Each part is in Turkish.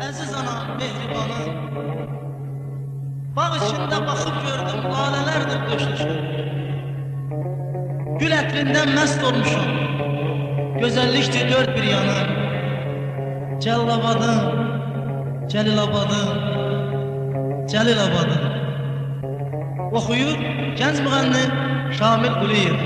Əziz anam, mehribanım, bağ içində baxıb gördüm, lalələrdir döşüşüm. Gül ətrindən məst olmuşum, gözəllikdir dörd bir yanı. Cəllabadım, Cəlilabadım, Cəlilabadım. Oxuyur gənc müğənni Şamil Quliyev.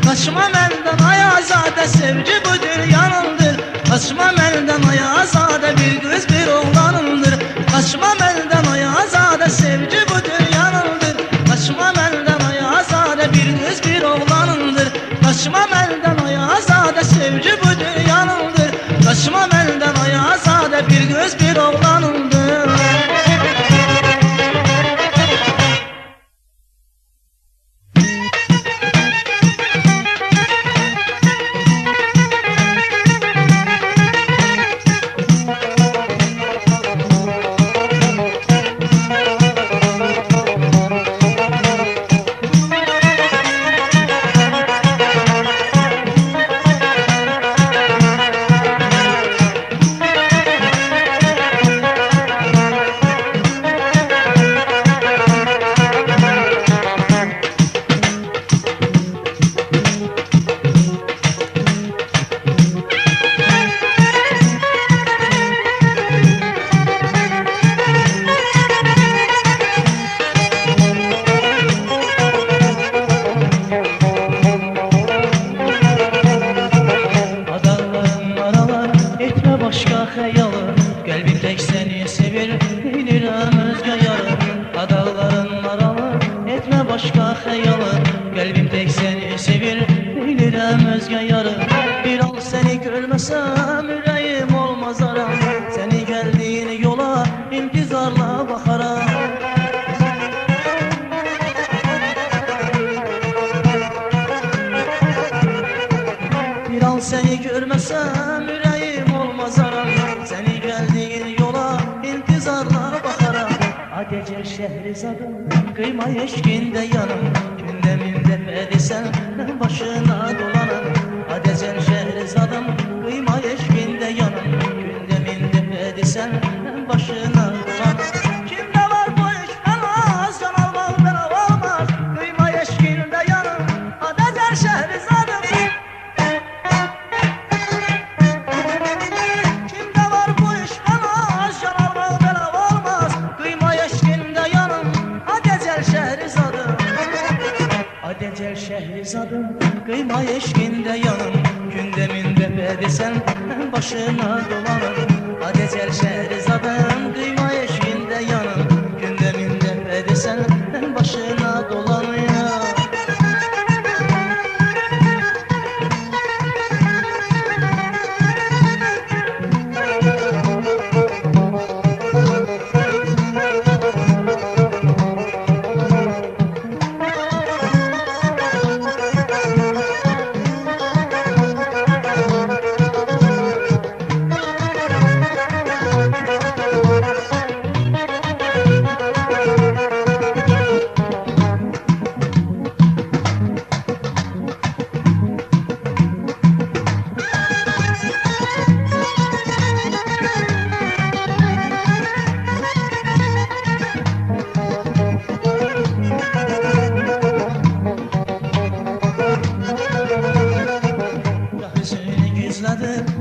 Kaçma elden ayazade sevgi bu dünyanındır. Kaçma elden ayazade bir kız bir oğlanındır. Kaçma elden ayazade sevgi bu dünyanındır. Kaçma elden ayazade bir kız bir oğlanındır. Kaçma elden ayazade sevgi bu dünyanındır. Kaçma elden ayazade bir kız bir oğlanındır. görmesem yüreğim olmaz aram. Seni geldiğin yola intizarla bakaram. Bir an seni görmesem yüreğim olmaz aram. Seni geldiğin yola intizarla bakaram. Adecel Şehrizadım kıyma eşkinde yanım. Gündeminde fedisen başına dolanım. Adecel Şehrizadım kıyma eşkinde yanım. Gündeminde fedisen başına dolanım. Kimde var bu iş olmaz, can almaz ben olmaz. Kıyma eşkinde yanım. Adecel Şehrizadım. Kimde var bu iş olmaz, can almaz ben olmaz. Kıyma eşkinde yanım. Adecel Şehrizadım. Adecel Şehrizadım kıyma eşkinde yanım. Gündeminde fedisen başına dolanım. Adecel Şehrizadım kıyma eşkinde yanım. Gündeminde fedisen başına dolanıyor.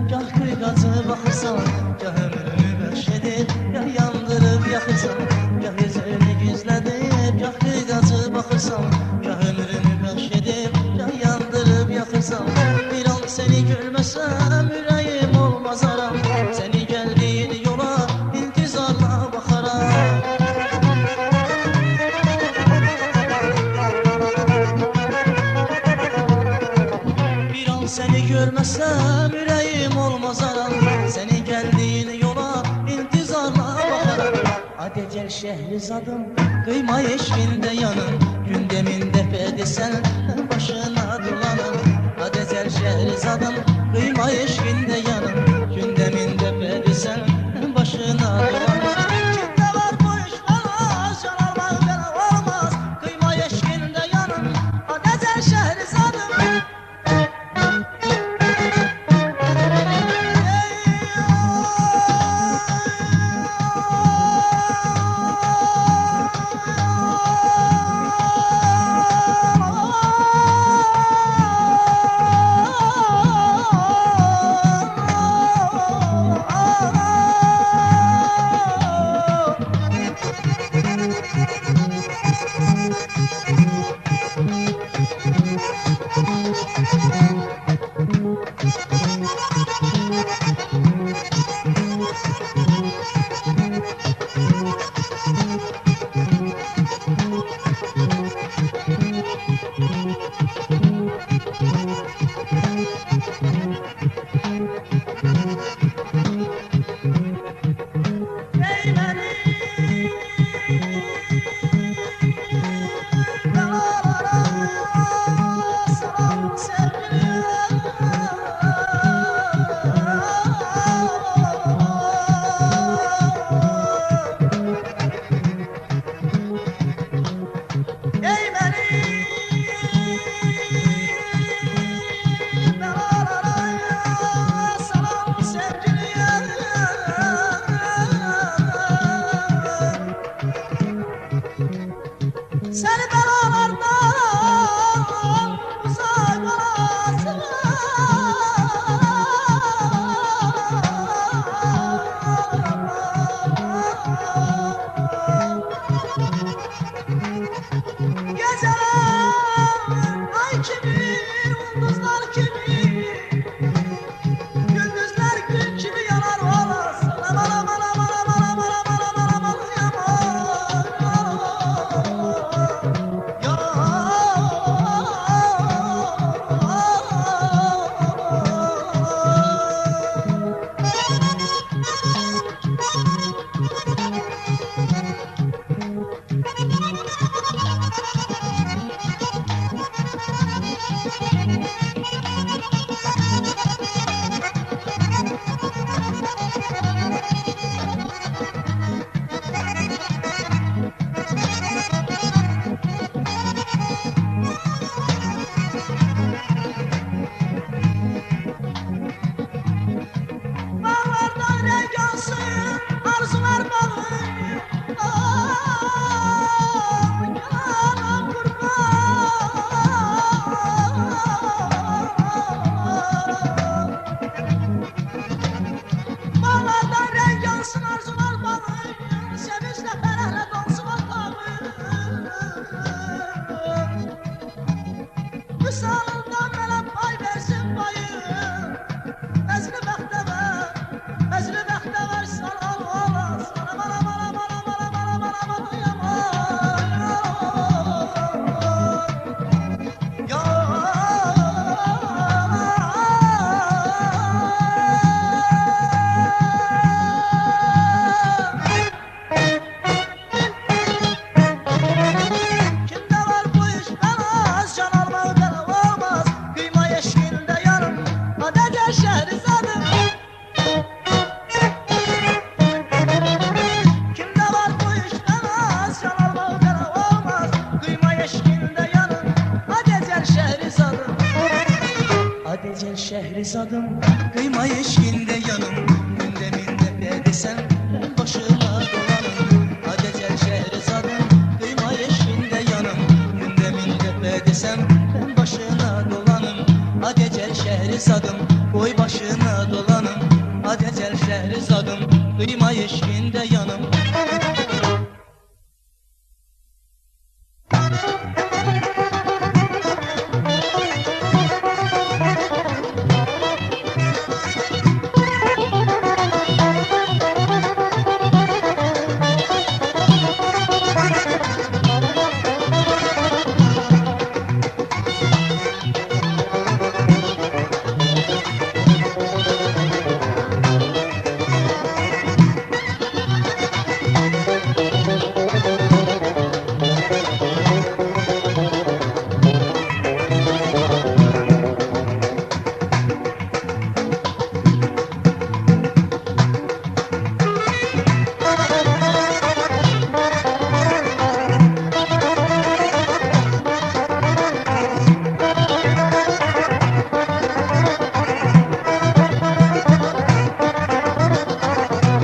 Gah kıygacı bakırsan, gah ömrümü bəxşedib, gah yandırıb yaxırsan. Gah yüzünü gizlədib, gah kıygacı bakırsan, gah ömrümü bəxşedib, gah yandırıb yaxırsan. Bir an seni görməsəm yüreğim olmaz aram. Seni geldiğin yola intizarla bakaram. Bir an seni görməsəm yüreğim olmaz aram. Seni geldiğin yola intizarla bakaram. Adecel Şehrizadım kıyma eşkinde yanım. Gündeminde fedisen başına dolanım. Adecel Şehrizadım kıyma eşkinde yanım. Gündeminde fedisen başına dolanım. Kimde var bu iş olmaz, can almaz ben olmaz. Kıyma eşkinde yanım. Adecel Şehrizadım. Ah güzel Şehrizadım. Kimde var bu işten az, çalar bağlara olmaz. Kıyma eşkinde yanın, hadi ecel Şehrizadım. Hadi ecel Şehrizadım, kıyma eşkinde yanım. Gündeminde desem ben başıma dolanım. Hadi ecel Şehrizadım, kıyma eşkinde yanım. Gündeminde desem ben başına dolanım. Hadi ecel Şehrizadım, koy başına dolanım. Hadi ecel Şehrizadım, kıyma eşkinde yanım.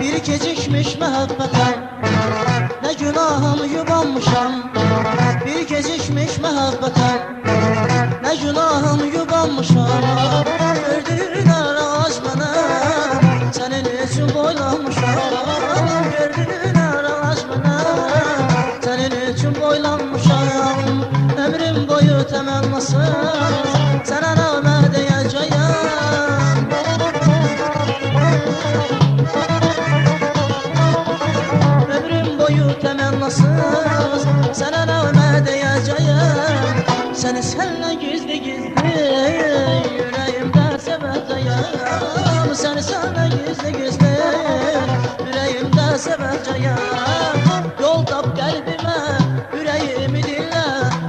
Bir gecikmiş mehabbete ne günahımı yubanmışam. Bir gecikmiş mehabbete ne günahımı yubanmışam. Gördüğüne raz bana senin için boylanmışam. Gördüğüne raz bana senin için boylanmışam. Ömrüm boyu temennasız sana rağmen diyeceğim. Temennasız sana rağmen diyeceğim. Seni seninle gizli gizli yüreğimde seveceğim. Seni seninle gizli gizli yüreğimde seveceğim. Yol tap kalbime, yüreğimi dinle.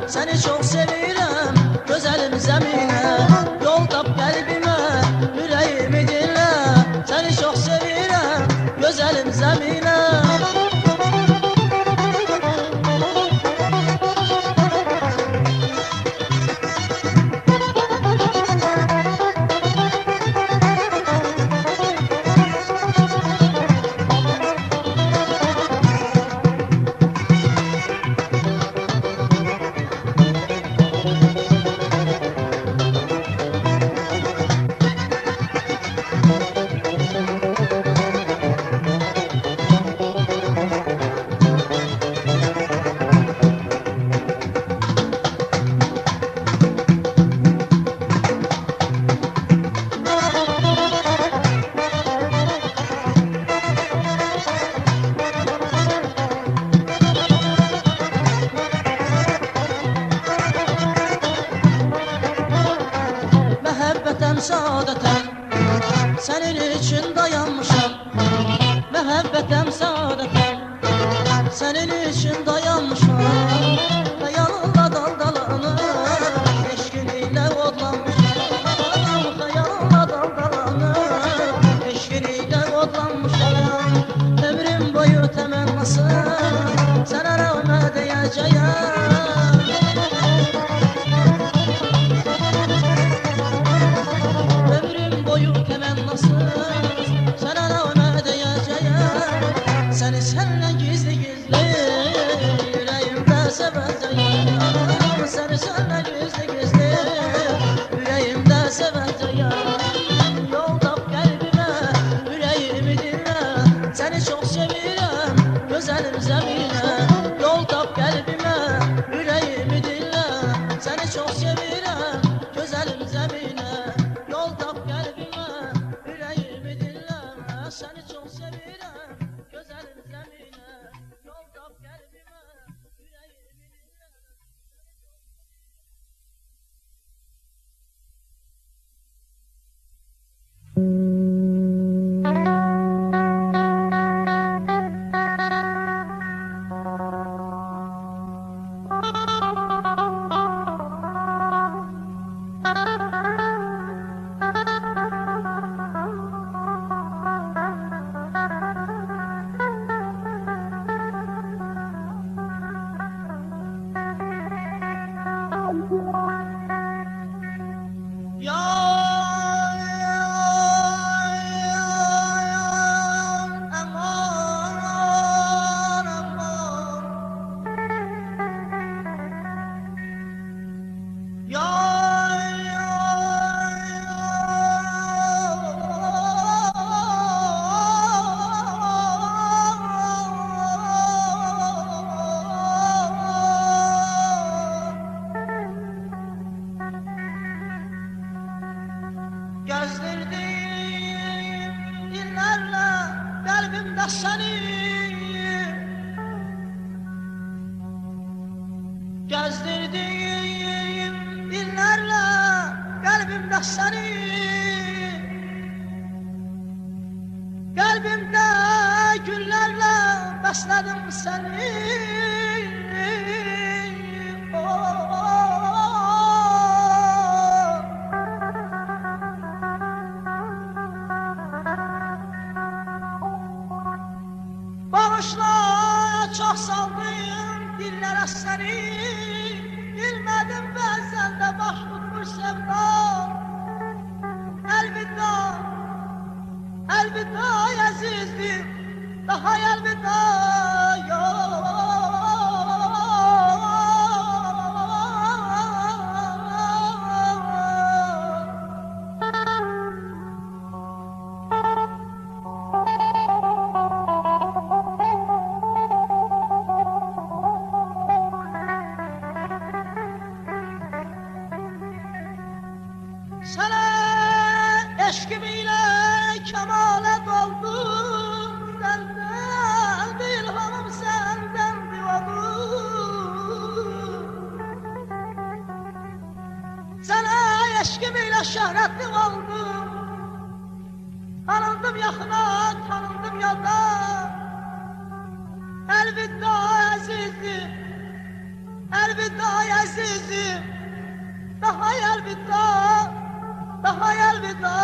Seni çok seviyorum güzelim zemine. Yol tap kalbime, yüreğimi dinle. Seni çok seviyorum güzelim zemine. Mehabbetem saadetem senin için dayanmışam. Mehabbetem saadetem senin için dayanmışam. Ve yanında daldalanır eşkiniyle odlanmışam. Ve yanında daldalanır eşkiniyle odlanmışam. Ömrüm boyu temennasız sana rağmen diyeceğim. Sana rağmen diyeceğim. Seni seninle gizli gizli Qəlbimdə səni gəzdirdiyim illərlə, qəlbimdə səni, qəlbimdə günlərlə bəslədim səni. Bağışla, çox saldım dillərə səni, bilmədim bəzən də baş tutmuş sevdam. Əlvida, əlvida əzizdir, daha əlvida yox. Sənə eşqim ilə kəmalə doldum, səndən bir ilhamım, səndən divadım. Sənə eşqim ilə şöhrətli oldum, tanındım yaxına, tanındım yada. Əlvida əzizim, əlvida əzizim, daha əlvida, daha əlvida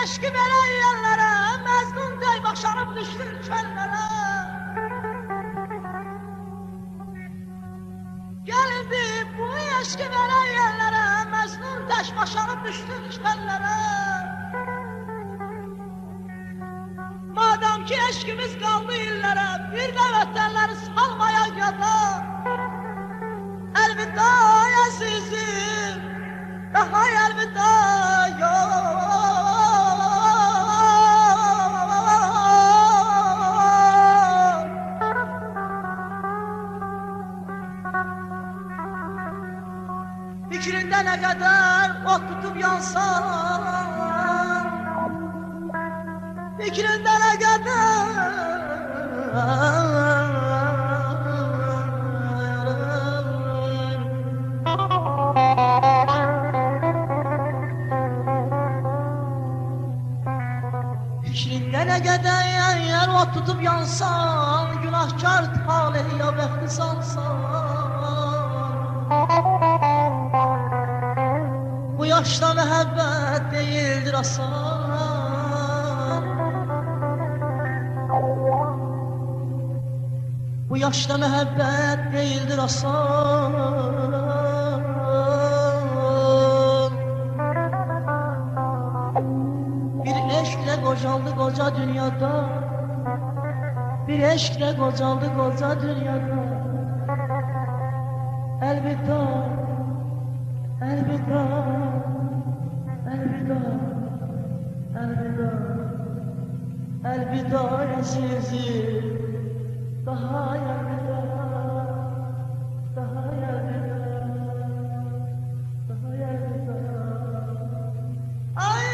eşqi verən yerlərə, məzlum dey başanıb düşdün çöllərə. Gəlindi bu eşqi verən yerlərə, məzlum tək başanıb düşdün çöllərə. Madam ki eşqimiz qaldı illərə, bir də vətənləri salmaya yada. Əlvida əzizim, daha əlvida yox. Fikrində nə qədər ot tutub yansan, fikrində nə qədər fikrində nə qədər yer ot tutub yansan, günahkar taleyə bəxti salsan. Bu yaşda məhəbbət deyildir asan, bu yaşda məhəbbət deyildir asan. Bir eşklə qocaldı qoca dünyada, bir eşklə qocaldı qoca dünyada. Əlvida, əlvida, əlvida, əlvida, əlvida əzizim, daha əlvida, daha əlvida, daha əlvida. Ay,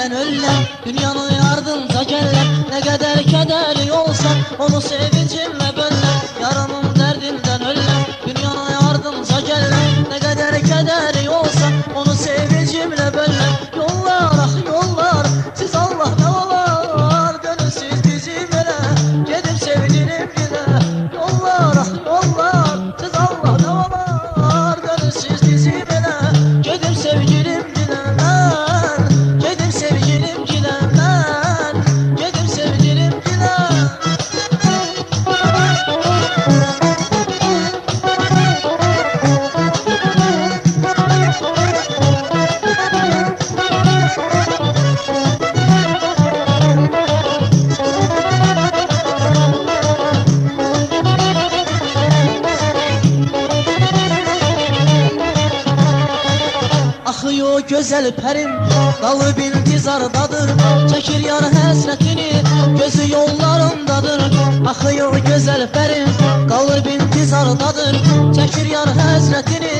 elinden ölürler, dünyanın ardınca gelirler. Ne kadar kederi olsa onu sevincimle böller. Yarımın derdinden ölürler, dünyanın ardınca gelirler. Ne kadar kederi olsa onu sevincimle böller. Yollar ah yollar, siz Allah ne olar, dönün siz bizim ele, gedib sevgilim gile. Yollar ah yollar, siz Allah ne olar, dönün siz bizim ele, gedib sevgilim gile. Ben gedib sevgilim gile, ben gedib sevgilim gile. Akıyor güzel perim, dalı intizardadır. Çekir yar hasretini, gözü yollarındadır. Akıyor güzel perim, kalır intizardadır. Çekir yar hasretini,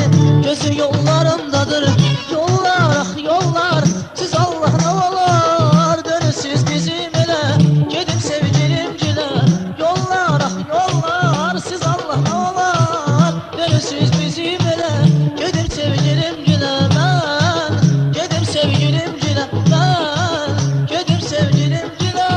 gözü yollarındadır. Yollar ah yollar, siz Allah ne olar, dönün siz bizim ele, gedib sevgilim gile. Yollar ah yollar, siz Allah ne olar, dönün siz bizim ele, gedib sevgilim gile. Sevgilim gile, ben gedib sevgilim gile.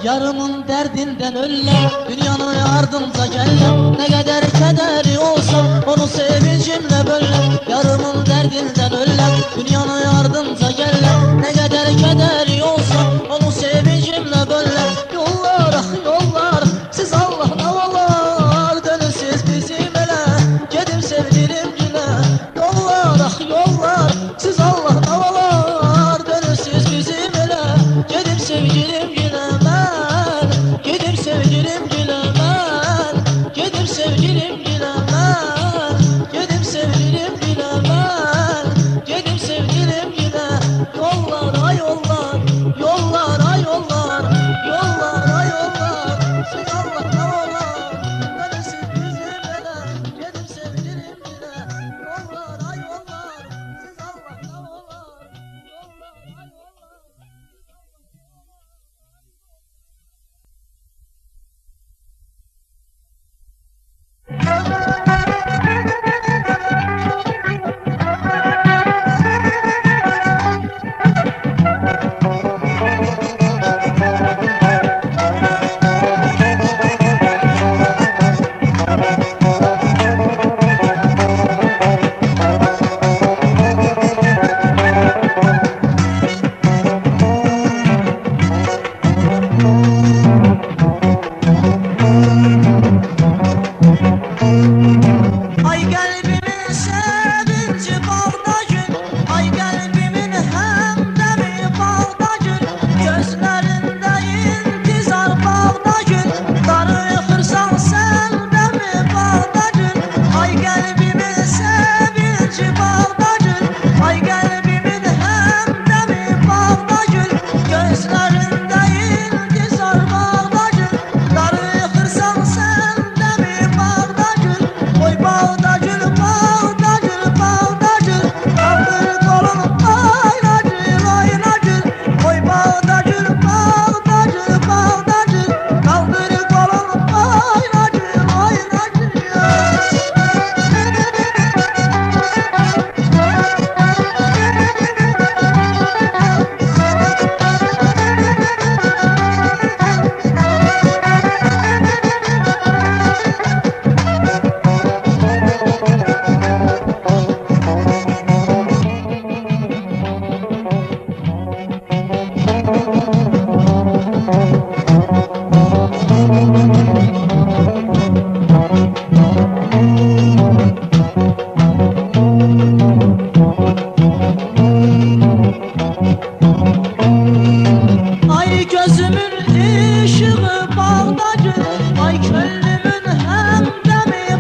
Yarımın derdinden ölürler, dünyanın ardınca gelirler. Ne kadar kederi olsa onu sevincimle böller. Yarımın derdinden ölürler, dünyanın ardınca gelirler. Ne kadar kederi olsa onu sevincimle böller. Yollar ah yollar, siz Allah ne olar, dönün siz bizim ele, gedib sevgilim gile. Yollar ah yollar, siz Allah ne olar, dönün siz bizim ele, gedib sevgilim gile. Gedib sevgilim gile, ben gedib sevgilim gile, ben gedib sevgilim gile, ben gedib sevgilim gile. Yollar ay yollar, yollar ay yollar, yollar ay yollar, siz Allah ne olar, dönün siz bizim ele, gedib sevgilim gile. Yollar ay yollar, siz Allah ne olar, yollar ay yollar. Gözümün ışığı bağda gül, ay köllümün hem de mi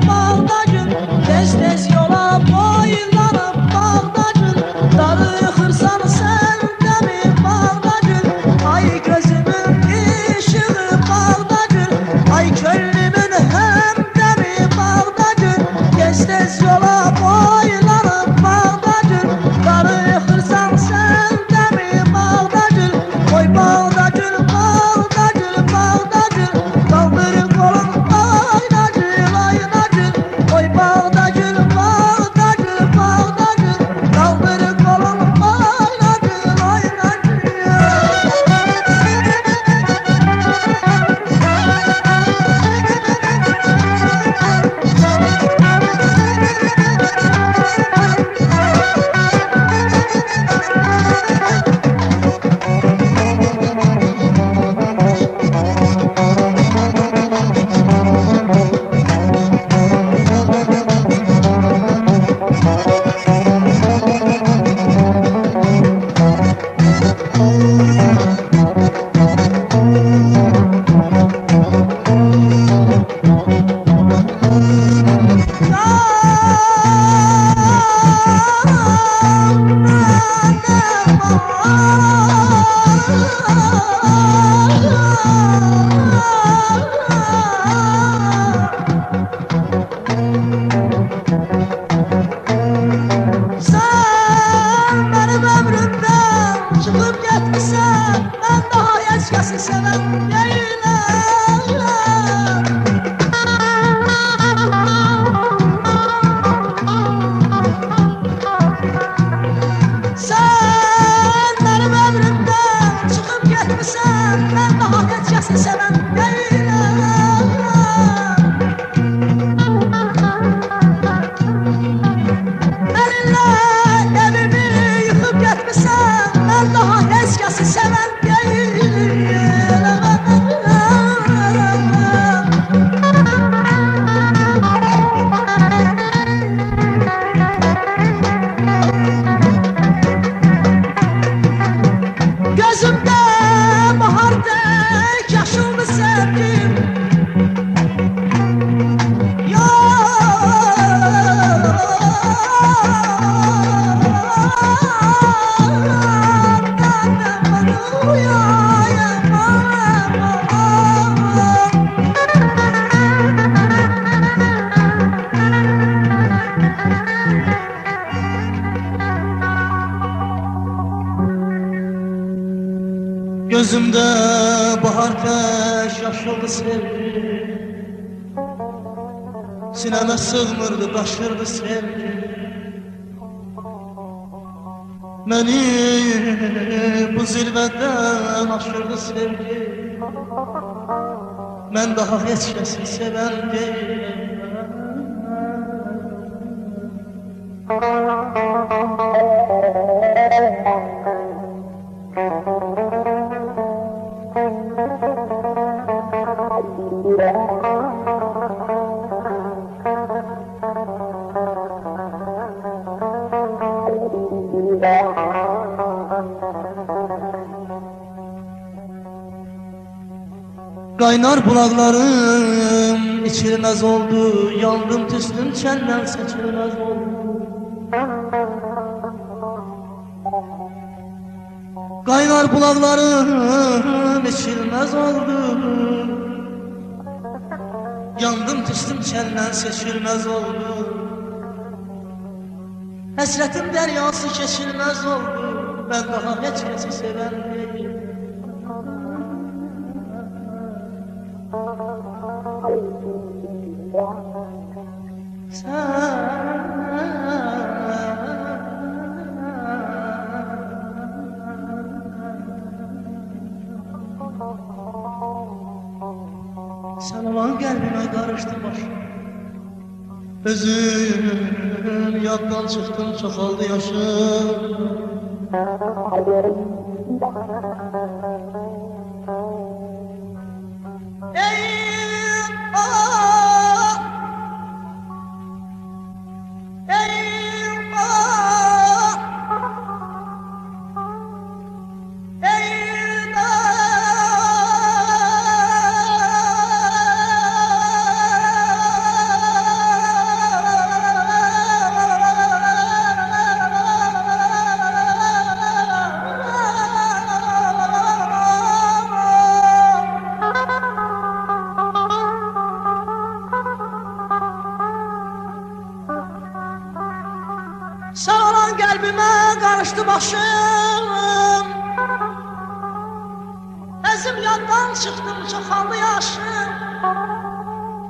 seven değilim. Sen benim ömrümden çıkıp gitmişsen, ben daha hiç kəsi seven değilim. Elinle evimi yıkıp gitmişsen, ben daha hiç kəsi seven değilim. Gözümde bahar tek yaşıldı sevdim. Gözümde bahar peş yaşıldı sevgi, sineme sığmırdı taşırdı sevgi. Beni bu zirveden aşırdı sevgi, ben daha hiç kəsi seven değilim. Kaynar bulaklarım içilmez oldu, yandım tüstüm çenden seçilmez oldu. Kaynar bulaklarım içilmez oldu, yandım tüstüm çenden seçilmez oldu. Həsrətim deryası keçilmez oldu, ben daha hiç kəsi seven değilim. Sen olan kalbime karıştı başım, özüm yaddan çıktım, çoxaldı yaşım. Sen olan kalbime karıştı başım, ezim yandan çıktım, çoxaldı yaşım.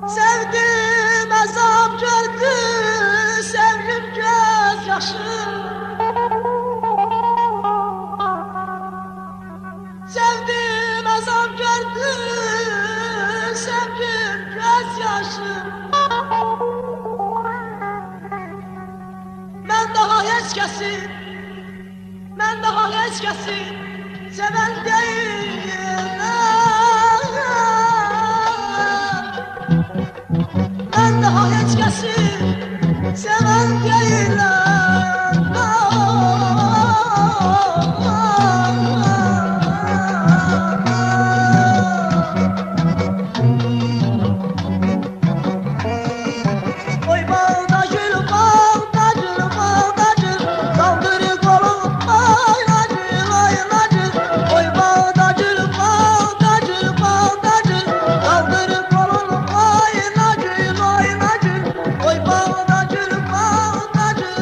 Sevdim azap gördü, sevdim göz yaşım. Sevdim azap gördü, sevdim göz yaşım. Ben daha hiç kəsi seven değilim. Ben daha hiç kəsi seven değilim. Oy bağda gül, bağda gül, bağda gül, kaldır kolum oynacıl, oynacıl. Oy bağda gül, bağda gül, bağda gül, kaldır kolum oynacıl, oynacıl. Oy bağda gül, bağda gül,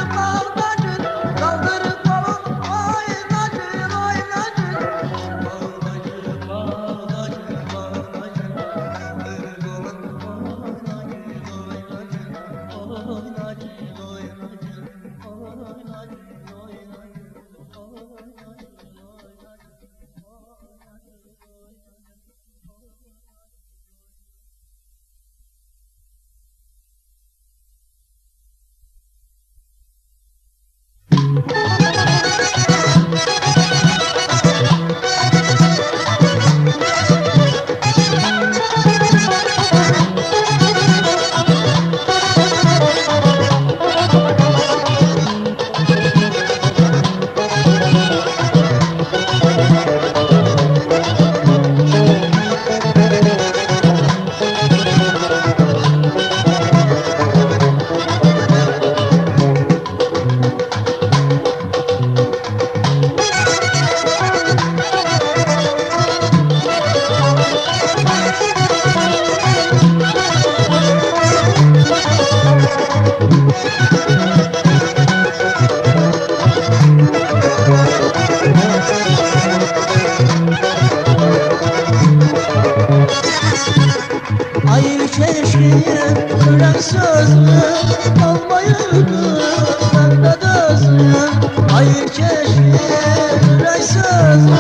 gözüm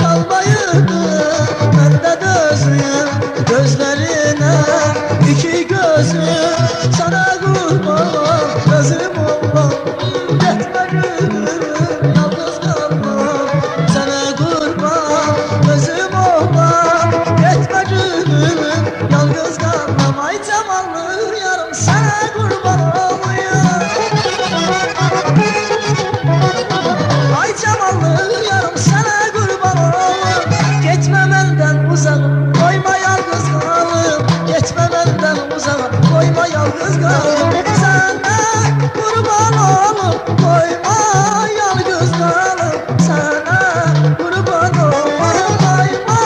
kalmayırdı bende dözüm gözlerine iki gözüm sana kurban gözüm oğlan gitme gülüm yalnız kalmam sana kurban gözüm oğlan gitme gülüm yalnız kalmam ay zamanlı yarım sana kurban olayım ay zamanlı yarım sana kurban olayım gitme benden uzak koyma yalnız kalım gitme benden uzak koyma yalnız kalım sana kurban olayım koyma yalnız kalım sana kurban olayım koyma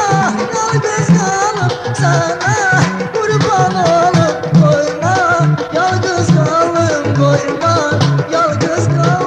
yalnız kalım sana kurban olayım koyma yalnız kalım koyma yalnız kalım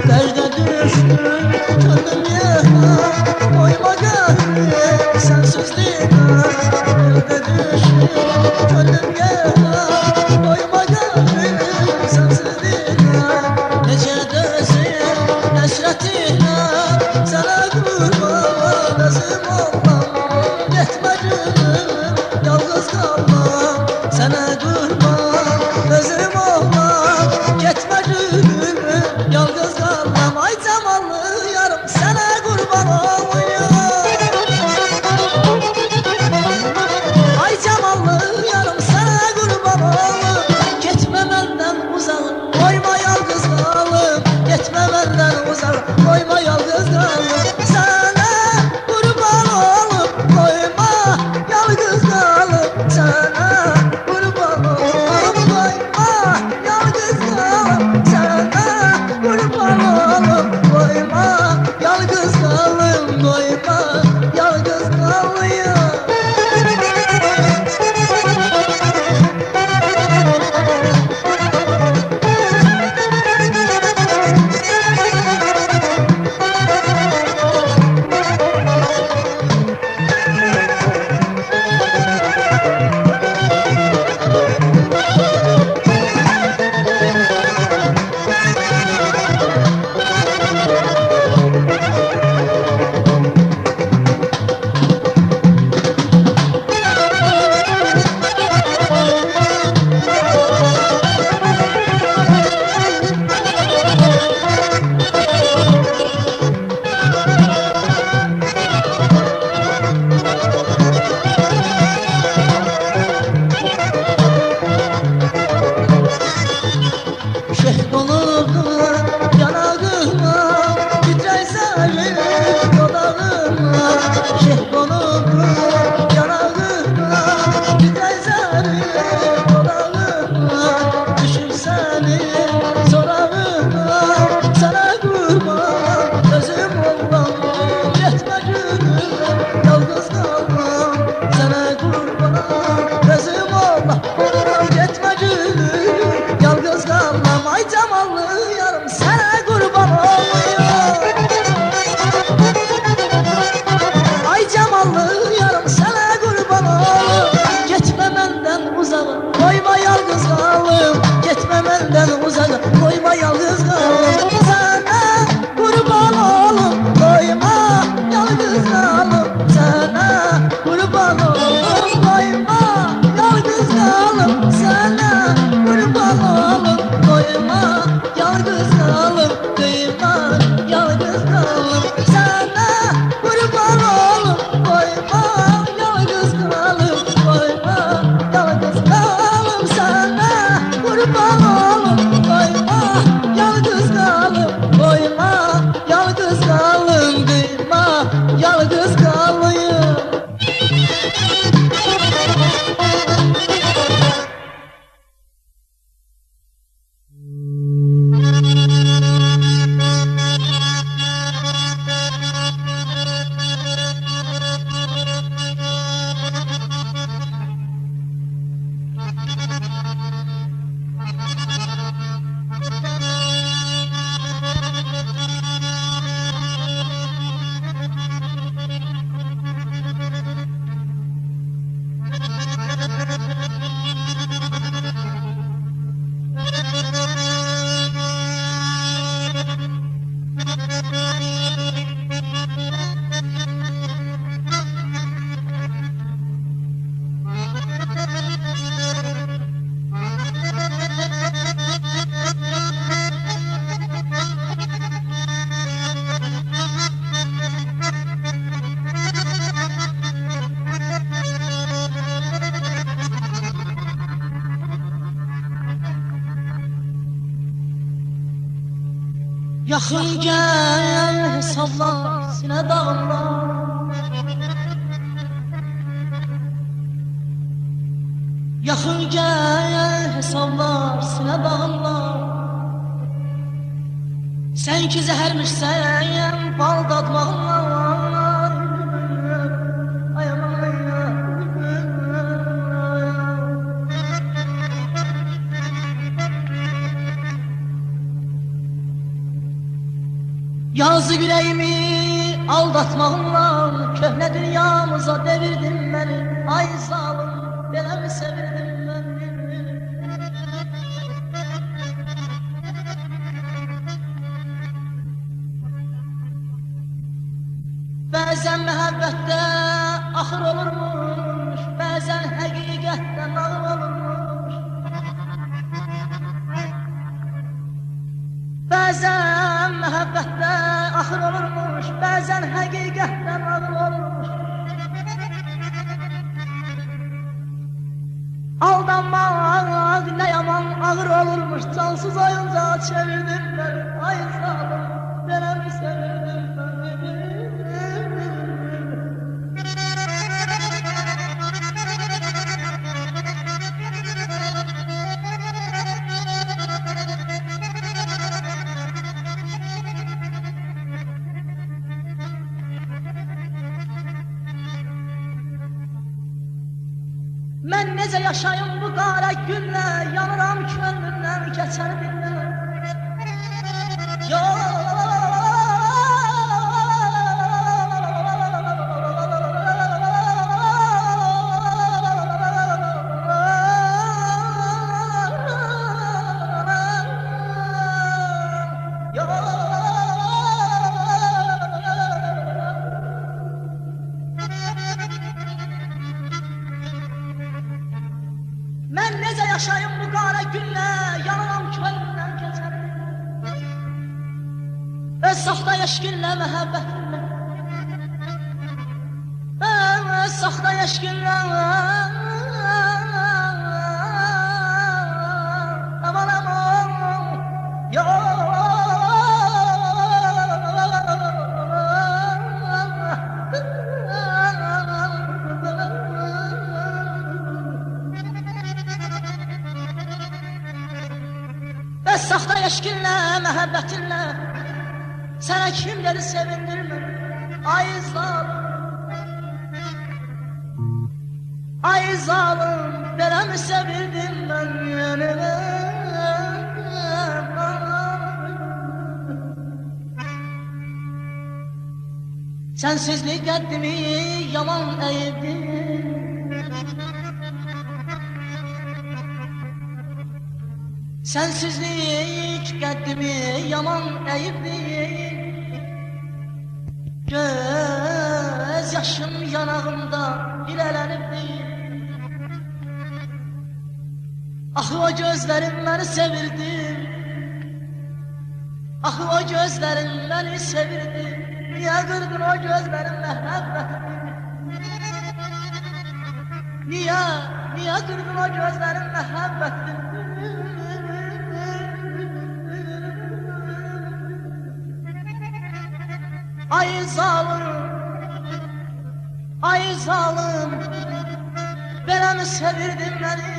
Derde düştüm canım yana koyma gönlüme sensizliğine derde düştüm canım yana koyma gönlüme sensizliğine nece dözüm neşretine sana kurban özüm olmam gitme gülüm yalnız kalmam sana kurban özüm olmam gitme gülüm yalnız kalmam ay zamanlı yarım sana kurban olayım ay zamanlı yarım sana kurban olayım gitme benden uzak koyma yalnız kalım gitme benden uzak koyma yalnız kalım sana kurban olayım koyma yalnız kalım sana kurban olayım koyma yalnız kalım sana kurban olayım koyma yalnız kalım koyma yalnız kalım Şeyh olurdu yanağıma titrer sarı dodağıma şeyh olurdu yanağıma titrer sarı dodağıma düşür seni sorağıma sana kurban özüm olmam yetme gülüm yalnız kalmam sana kurban özüm olmam yetme gülüm yalnız kalmam ay zamanlı yarım sana kurban olayım ay zamanlı yarım sana kurban olayım gitme benden uzak koyma yalnız kalım gitme benden uzak koyma yalnız kalım sana kurban olayım koyma yalnız kalım sana kurban olayım koyma yalnız kalım sana kurban olayım koyma yalnız kalım kıyma yalnız kalım sana kurban olayım koyma yalnız kalım koyma yalnız kalım sana Yaxın gəl hesabla sinə dağımla. Yaxın gəl hesablar sinə dağımla. Sən ki zəhərmişsən bal dadmağınla. Ay aman ay. Yazı yüreğimi aldatmağınla köhne dünyamıza devirdin beni. Ay zalim, belə mi sevirdin beni? Bəzən məhəbbətdə axır olurmuş, bəzən həqiqətdə nağıl olurmuş. Bəzən məhəbbətdə axır olurmuş, bəzən həqiqətdə nağıl olurmuş. Aldanmaq nə yaman ağır olurmuş, cansız oyuncağa çevirdim beni. Ay zalim, belə mi sevirdim beni? Mən necə yaşayım bu qara günlə, yanıram könlümdən keçər dinlə. Mən necə yaşayım bu qara günlə, yanıram könlümdən keçər. Öz saxta eşqinlə, məhəbbətinlə. Öz saxta eşqinlə. Aman aman. Bəs saxta eşqinlə, məhəbbətinlə sənə kim dedi sevindirmə? Ay zalim, ay zalim, belə mi sevirdim mən yenə? Sənsizlik qəddimi yaman əyibdi. Sensizlik qəddimi yaman əyibdir. Göz yaşım yanağımda ilələnibdir. Axı o gözlərin məni sevirdi. Axı o gözlərin məni sevirdi. Niyə qırdın o gözlərin məhəbbətini? Niyə qırdın o gözlərin məhəbbətini? Ay zalim, ay zalim, belə mi sevirdin məni?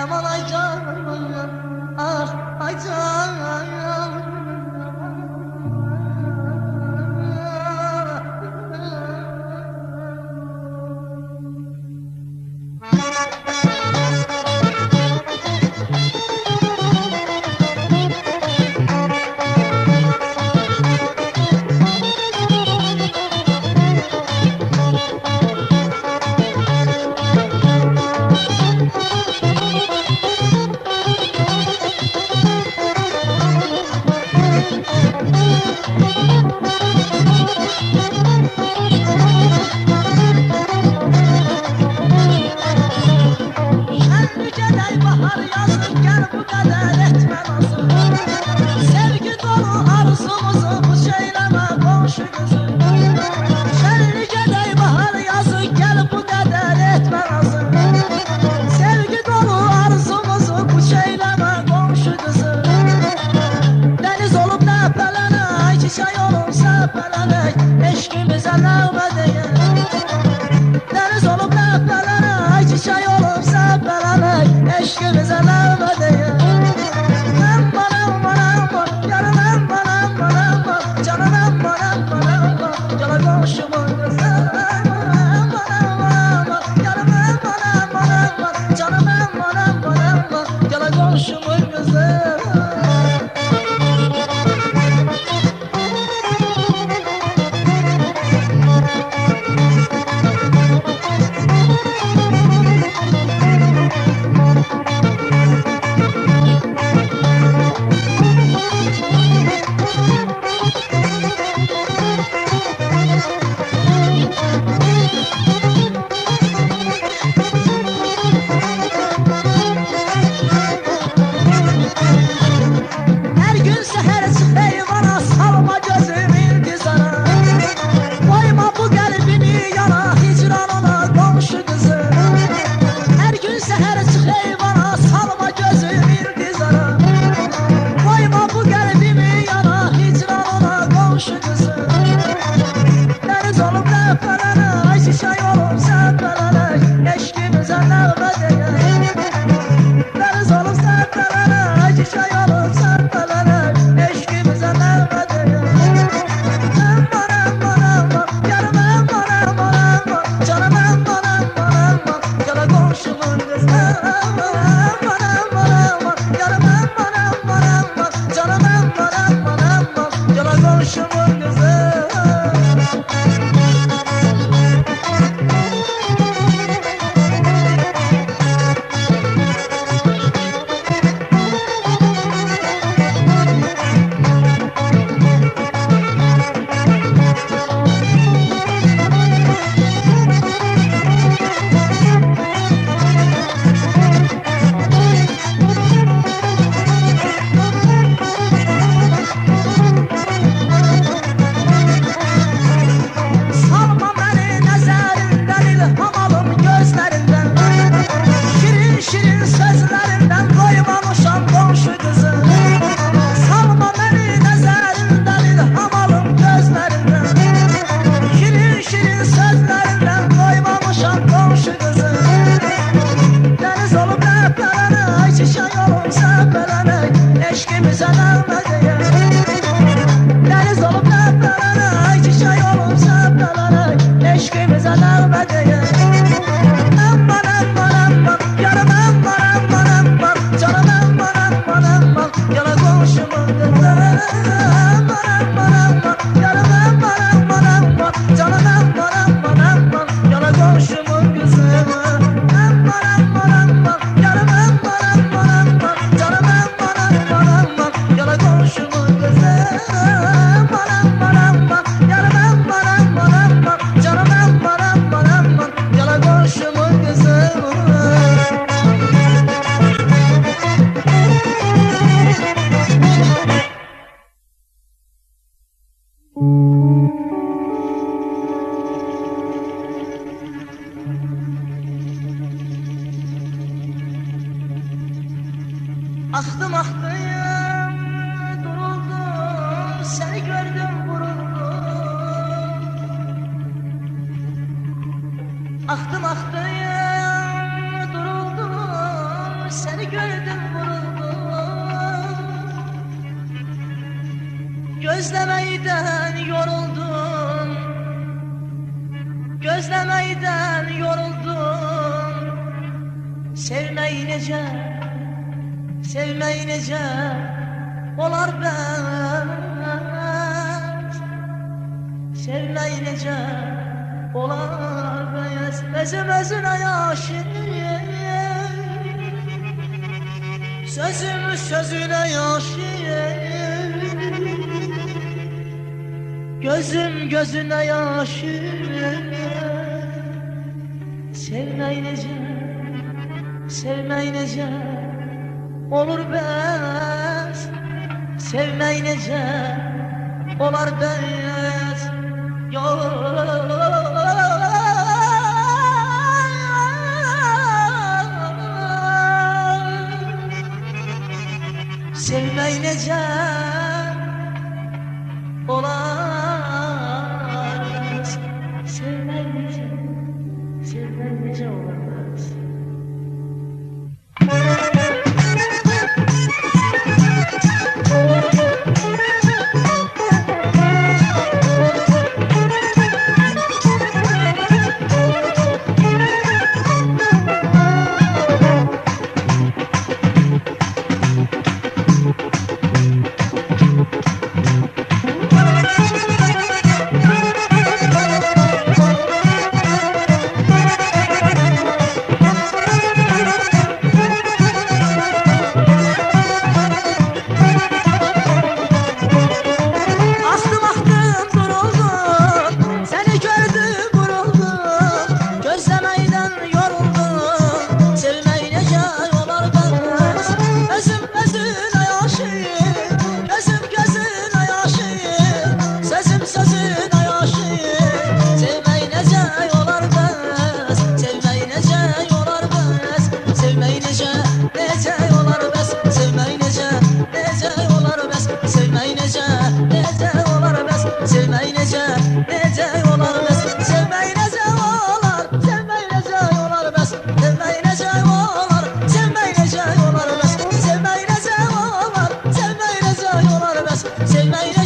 Aman ay canım, ah ay canım. çiçek olup səpələmək, eşqimizə nəğmə deyər. Dəniz olub rəhbərlərə, çiçək olub səpələmək, eşqimizə nəğmə deyər. Əmman, əmman, əmman, yarım əmman, əmman, əmman, canım əmman, əmman, əmman, yana qonşumun qızı. Əmman, əmman, əmman, yarım əmman, əmman, əmman, canım əmman, əmman, əmman, yana qonşumun qızı. Her gün seher çık eyvana, salma gözüm intizara. Koyma bu kalbimi yana, hicranına komşu kızı. Her gün seher çık eyvana, salma gözüm intizara. Koyma bu kalbimi yana, hicranına komşu kızı. Deniz olup rəhbərlərə, ay çiçək olub səpələlə, eşqimizə nəğmə deyər. Deniz olup səpələlə, ay çiçək olub səpələlə, eşqimizə nəğmə deyər. Əmman, əmman, əmman, yarım əmman, əmman, əmman, canım əmman, əmman, əmman, yana qonşumun qızı. Əmman, əmman, əmman, əmman, yarım əmman, əmman, əmman, canım əmman, əmman, əmman, yana qonşumun qızı. Salma beni nəzərindən, ilham alım gözlərindən. Şirin şirin sözlərindən doymamışam qonşu qızı. Salma beni nəzərindən, ilham alım gözlərindən. Şirin şirin sözlərindən doymamışam qonşu qızı. Dəniz olub rəhbərlərə, ay çiçək olub səpələmək, eşqimizə nəğmə deyər. Deniz olup rəhbərlərə, ay çiçək olub səpələmək, eşqimizə nəğmə deyər. Əmman, əmman, əmman, yarım əmman, əmman, əmman, canım əmman, əmman, əmman, yana qonşumun qızı. Əmman, əmman, əmman, yarım əmman, əmman, əmman, canım əmman, əmman, əmman, yana qonşumun qızı. Əmman, əmman, əmman, yarım əmman, əmman, əmman, canım əmman, əmman, əmman, yana qonşumun qızı. Əmman, əmman, əmman, yarım əmman, əmman, əmman, canım əmman, əmman, əmman, yana qonşumun qızı. Aktım aktım, duruldum, seni gördüm vuruldum. Aktım aktım, duruldum, seni gördüm vuruldum. Gözlemeyden yoruldum, gözlemeyden yoruldum. Sevmeyi nece, sevmeyi nece olar ben. Sevmeyi nece olar ben. Özüm özüne yaşayayım, sözüm sözüne yaşayayım. Gözüm gözüne yaşayayım. Sevmeyi nece, sevmeyi nece olur bəs. Sevmeyi nece olar bəs. Sevmeyi nece olar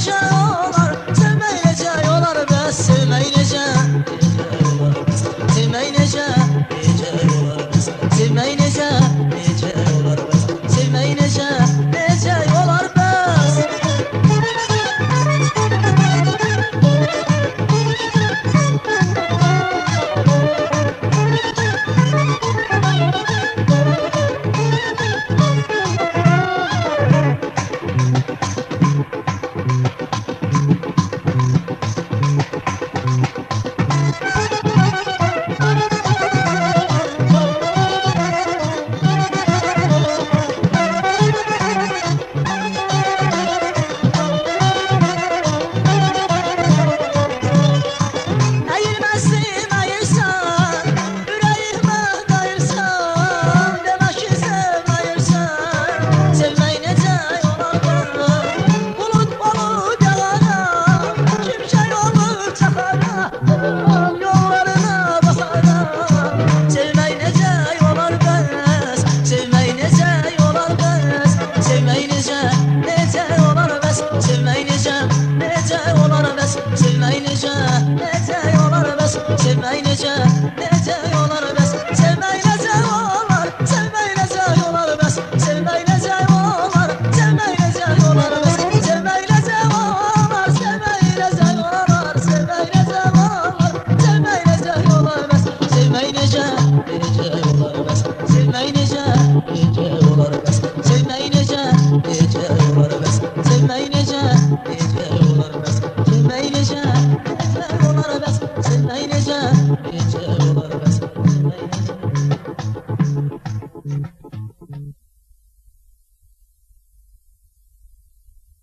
necə olar, sevmək necə olar bəs, sevmək necə olar bəs, sevmək necə olar bəs, sevmək necə olar bəs, sevmək necə olar bəs. Əyilməsin, əyilsən, ürəyimə dəyirsən, demək ki sevməyirsən, sevmək necə olar bəs, bulud balıq yağaram, kimşək olur çaxaram, yollarına baxaram, sevmək necə olar bəs, sevmək necə olar bəs, sevmək necə olar bəs, sevmək